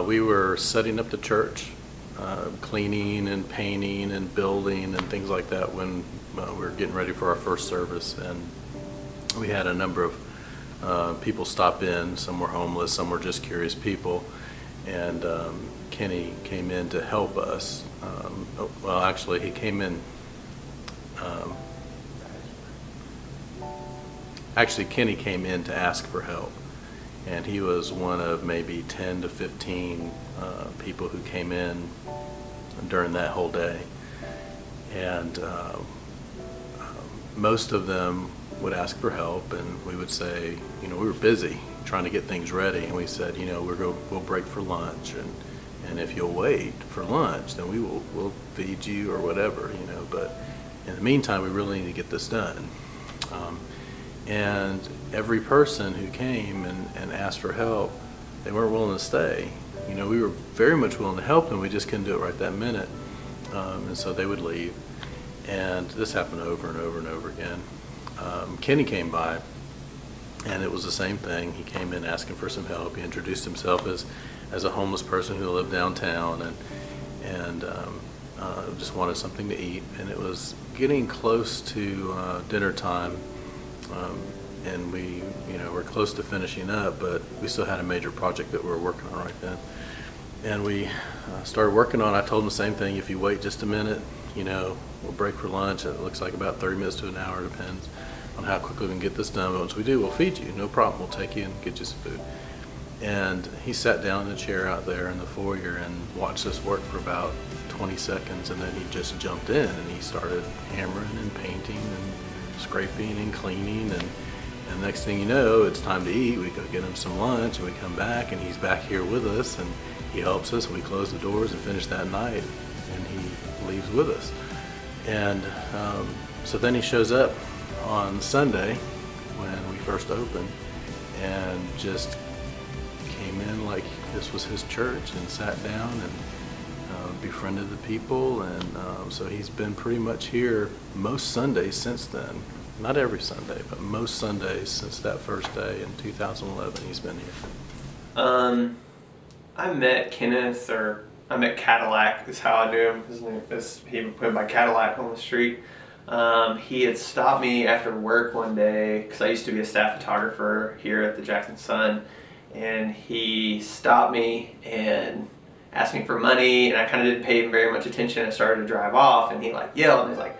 We were setting up the church, cleaning and painting and building and things like that when we were getting ready for our first service, and we had a number of people stop in. Some were homeless, some were just curious people, and Kenny came in to help us. Well, actually, he came in. Actually, Kenny came in to ask for help, and he was one of maybe 10 to 15 people who came in during that whole day. And most of them would ask for help, and we would say, you know, we were busy trying to get things ready, and we said, you know, we'll break for lunch, and if you'll wait for lunch, then we'll feed you or whatever, you know. But in the meantime, we really need to get this done. And every person who came and asked for help, they weren't willing to stay. You know, we were very much willing to help them, we just couldn't do it right that minute. And so they would leave. And this happened over and over and over again. Kenny came by, and it was the same thing. He came in asking for some help. He introduced himself as a homeless person who lived downtown, and just wanted something to eat. And it was getting close to dinner time. And we, you know, we're close to finishing up, but we still had a major project that we were working on right then. And we started working on, I told him the same thing, if you wait just a minute, you know, we'll break for lunch. It looks like about 30 minutes to an hour, depends on how quickly we can get this done. But once we do, we'll feed you, no problem. We'll take you and get you some food. And he sat down in a chair out there in the foyer and watched us work for about 20 seconds, and then he just jumped in and he started hammering and painting and scraping and cleaning, and next thing you know, it's time to eat. We go get him some lunch, and we come back, and he's back here with us, and he helps us. We close the doors and finish that night, and he leaves with us. And so then he shows up on Sunday when we first opened, and just came in like this was his church and sat down and befriended the people, and so he's been pretty much here most Sundays since then. Not every Sunday, but most Sundays since that first day in 2011 he's been here. I met Kenneth, or I met Cadillac is how I knew him. His name is, he put my Cadillac on the street. He had stopped me after work one day, because I used to be a staff photographer here at the Jackson Sun, and he stopped me and asked me for money, and I kind of didn't pay him very much attention. I started to drive off, and he like yelled, and he's like,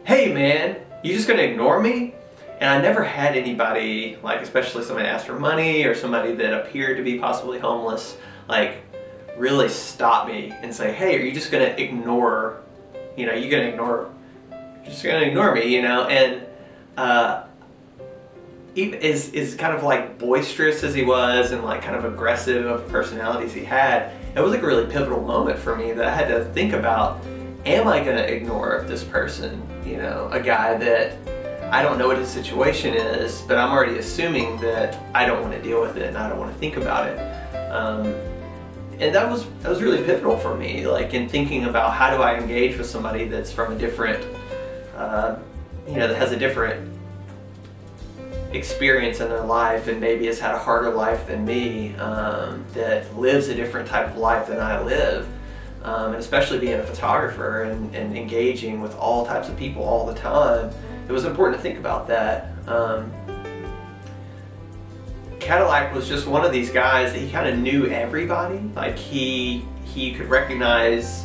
"Hey man, you just gonna ignore me?" And I never had anybody, like especially somebody asked for money or somebody that appeared to be possibly homeless, like really stop me and say, "Hey, are you just gonna ignore, you know, you're just gonna ignore me," you know? And even is kind of like boisterous as he was and like kind of aggressive of personalities he had, it was like a really pivotal moment for me that I had to think about, am I gonna ignore this person? You know, a guy that I don't know what his situation is, but I'm already assuming that I don't want to deal with it and I don't want to think about it. And that was really pivotal for me, like in thinking about how do I engage with somebody that's from a different, you know, that has a different experience in their life and maybe has had a harder life than me, that lives a different type of life than I live. And especially being a photographer and engaging with all types of people all the time, it was important to think about that. Cadillac was just one of these guys that he kind of knew everybody. Like he could recognize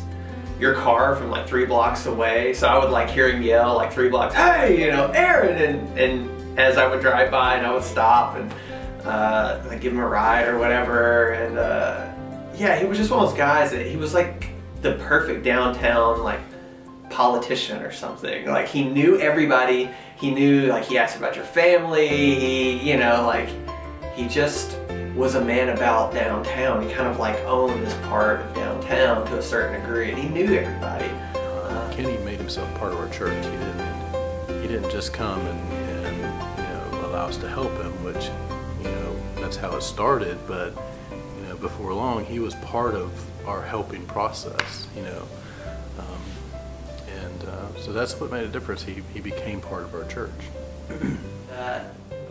your car from like 3 blocks away. So I would like hear him yell like 3 blocks, "Hey, you know, Aaron!" And as I would drive by, and I would stop and like give him a ride or whatever. And yeah, he was just one of those guys that he was like the perfect downtown like politician or something. Like he knew everybody. He knew, like, he asked about your family. He, you know, like he just was a man about downtown. He kind of like owned this part of downtown to a certain degree, and he knew everybody. Kenny made himself part of our church. He didn't just come and you know, allow us to help him, which, you know, that's how it started. But you know, before long, he was part of our helping process. You know, so that's what made a difference. He became part of our church.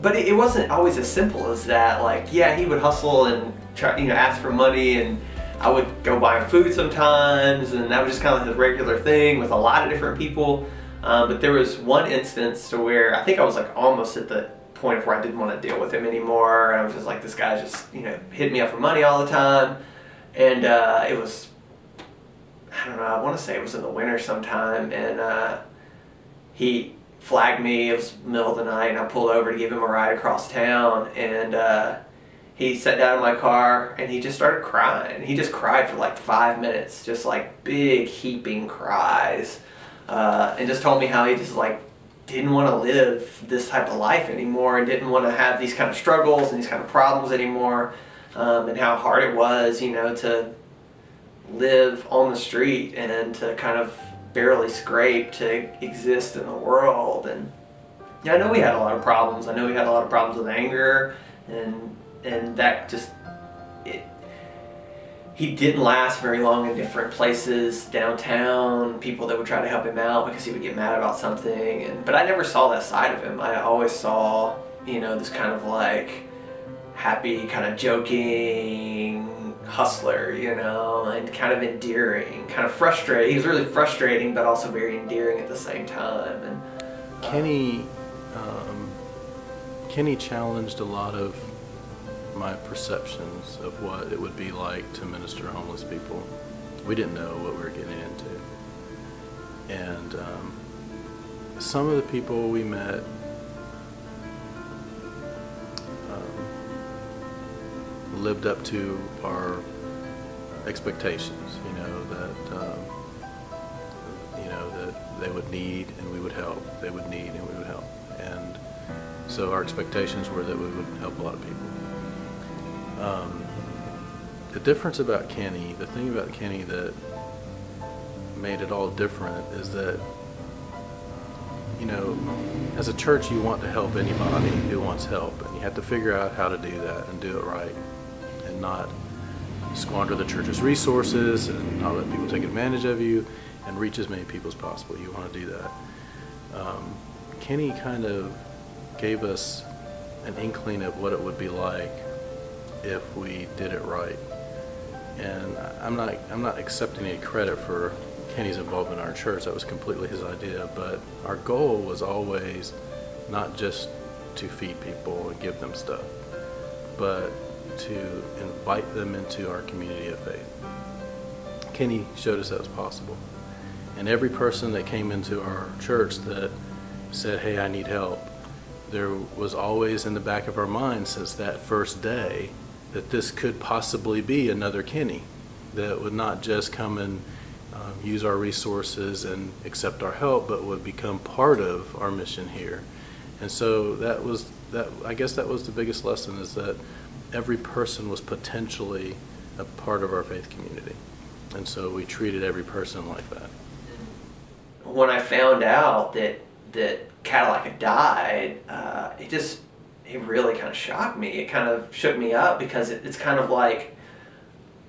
but it wasn't always as simple as that. Like, yeah, he would hustle and try, ask for money, and I would go buy him food sometimes, and that was just kind of the regular thing with a lot of different people. But there was one instance to where I think I was like almost at the point of where I didn't want to deal with him anymore. And I was just like, this guy just, hit me up for money all the time. And it was, I don't know, I want to say it was in the winter sometime, and he flagged me. It was the middle of the night, and I pulled over to give him a ride across town, and he sat down in my car, and he just started crying. He just cried for like 5 minutes, just like big heaping cries, and just told me how he just like didn't want to live this type of life anymore, and didn't want to have these kind of struggles and these kind of problems anymore, and how hard it was, to live on the street and to kind of barely scrape to exist in the world. And I know we had a lot of problems. I know we had a lot of problems with anger, and that just, he didn't last very long in different places downtown, people that would try to help him out because he would get mad about something. But I never saw that side of him. I always saw, this kind of like happy, kind of joking hustler, and kind of endearing, kind of frustrating. He was really frustrating, but also very endearing at the same time. And Kenny challenged a lot of my perceptions of what it would be like to minister to homeless people. We didn't know what we were getting into, and some of the people we met lived up to our expectations, that they would need and we would help. They would need and we would help. And so our expectations were that we would help a lot of people. The difference about Kenny, the thing about Kenny that made it all different is that, as a church you want to help anybody who wants help, and you have to figure out how to do that and do it right, and not squander the church's resources and not let people take advantage of you, and reach as many people as possible. You want to do that. Kenny kind of gave us an inkling of what it would be like if we did it right. And I'm not accepting any credit for Kenny's involvement in our church. That was completely his idea. But our goal was always not just to feed people and give them stuff, but to invite them into our community of faith. Kenny showed us that was possible. And every person that came into our church that said, hey, I need help, there was always in the back of our mind since that first day that this could possibly be another Kenny that would not just come and use our resources and accept our help, but would become part of our mission here. And so I guess that was the biggest lesson, is that every person was potentially a part of our faith community. And so we treated every person like that. When I found out that Cadillac had died, it really kind of shocked me. It kind of shook me up, because it's kind of like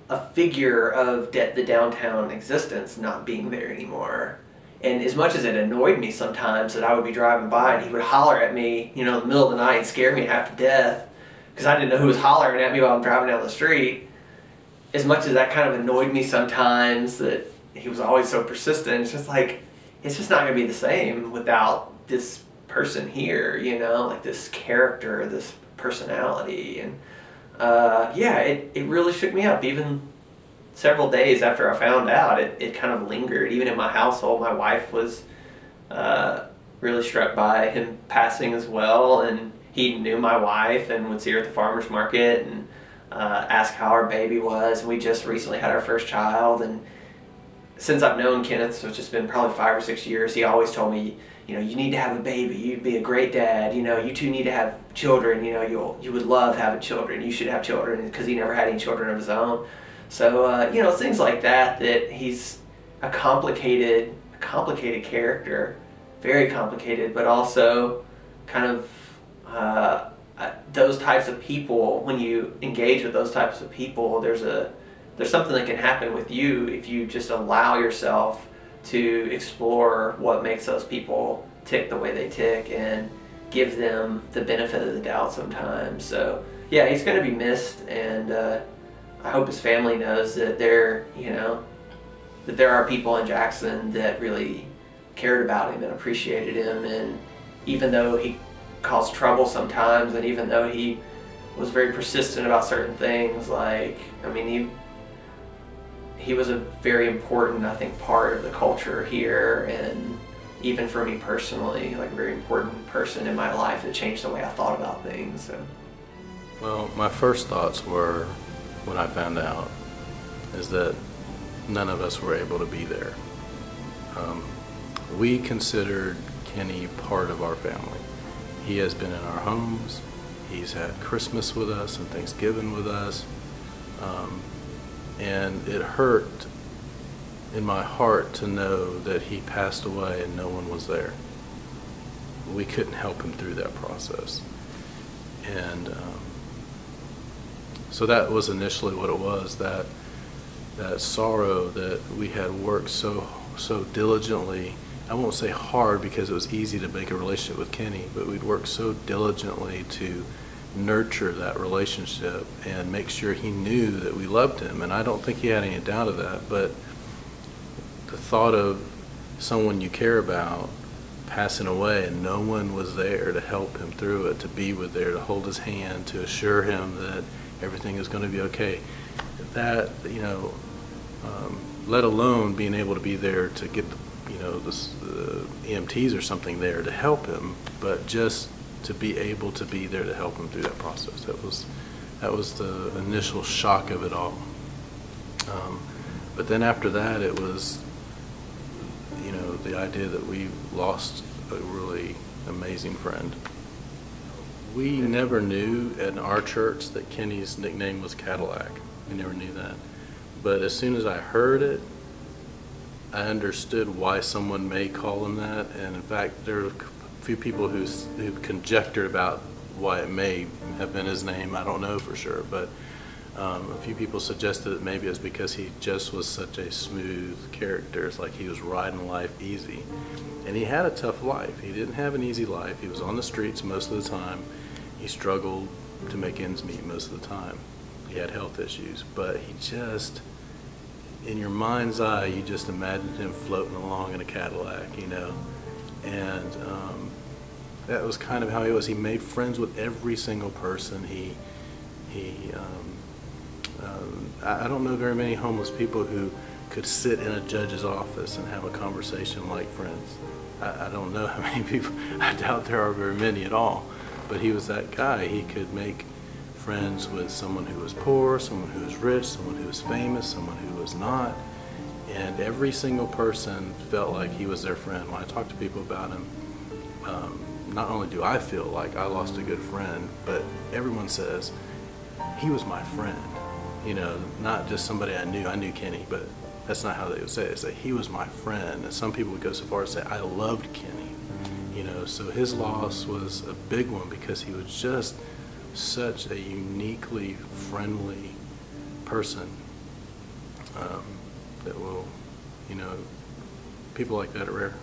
a figure of the downtown existence not being there anymore. And as much as it annoyed me sometimes that I would be driving by and he would holler at me, in the middle of the night and scare me half to death because I didn't know who was hollering at me while I'm driving down the street, as much as that kind of annoyed me sometimes that he was always so persistent, it's just like, it's just not going to be the same without this person here, like this character, this personality. And it really shook me up. Even several days after I found out, it kind of lingered. Even in my household, my wife was really struck by him passing as well, and he knew my wife and would see her at the farmer's market and ask how our baby was. And we just recently had our first child, and since I've known Kenneth, so it's just been probably 5 or 6 years, he always told me, you need to have a baby. You'd be a great dad. You two need to have children. You would love having children. You should have children, because he never had any children of his own. So, things like that he's a complicated character, very complicated, but also kind of those types of people. When you engage with those types of people, there's something that can happen with you if you just allow yourself to explore what makes those people tick the way they tick, and give them the benefit of the doubt sometimes. So yeah, he's going to be missed, and I hope his family knows that there are people in Jackson that really cared about him and appreciated him. And even though he caused trouble sometimes, and even though he was very persistent about certain things, like, I mean, he was a very important, I think, part of the culture here, and even for me personally, like a very important person in my life that changed the way I thought about things. So. Well, my first thoughts were, when I found out, is that none of us were able to be there. We considered Kenny part of our family. He has been in our homes. He's had Christmas with us and Thanksgiving with us. And it hurt in my heart to know that he passed away and no one was there. We couldn't help him through that process. And so that was initially what it was, that sorrow that we had worked so diligently. I won't say hard, because it was easy to make a relationship with Kenny, but we'd worked so diligently to nurture that relationship and make sure he knew that we loved him. And I don't think he had any doubt of that, but the thought of someone you care about passing away and no one was there to help him through it, to be there, to hold his hand, to assure him that everything is going to be okay, that, let alone being able to be there to get the EMTs or something there to help him, but just to be able to be there to help him through that process. That was the initial shock of it all. But then after that, it was, the idea that we lost a really amazing friend. We never knew in our church that Kenny's nickname was Cadillac. We never knew that. But as soon as I heard it, I understood why someone may call him that. And in fact, there are a few people who conjectured about why it may have been his name. I don't know for sure, but a few people suggested that maybe it's because he just was such a smooth character. It's like he was riding life easy. And he had a tough life. He didn't have an easy life. He was on the streets most of the time. He struggled to make ends meet most of the time. He had health issues, but he just, in your mind's eye, you just imagined him floating along in a Cadillac, and that was kind of how he was. He made friends with every single person. I don't know very many homeless people who could sit in a judge's office and have a conversation like friends. I don't know how many people. I doubt there are very many at all. But he was that guy. He could make friends with someone who was poor, someone who was rich, someone who was famous, someone who was not. And every single person felt like he was their friend. When I talk to people about him, not only do I feel like I lost a good friend, but everyone says, he was my friend. Not just somebody I knew. I knew Kenny, but that's not how they would say it. They say, he was my friend. And some people would go so far as to say, I loved Kenny. So his loss was a big one, because he was just such a uniquely friendly person that will, people like that are rare.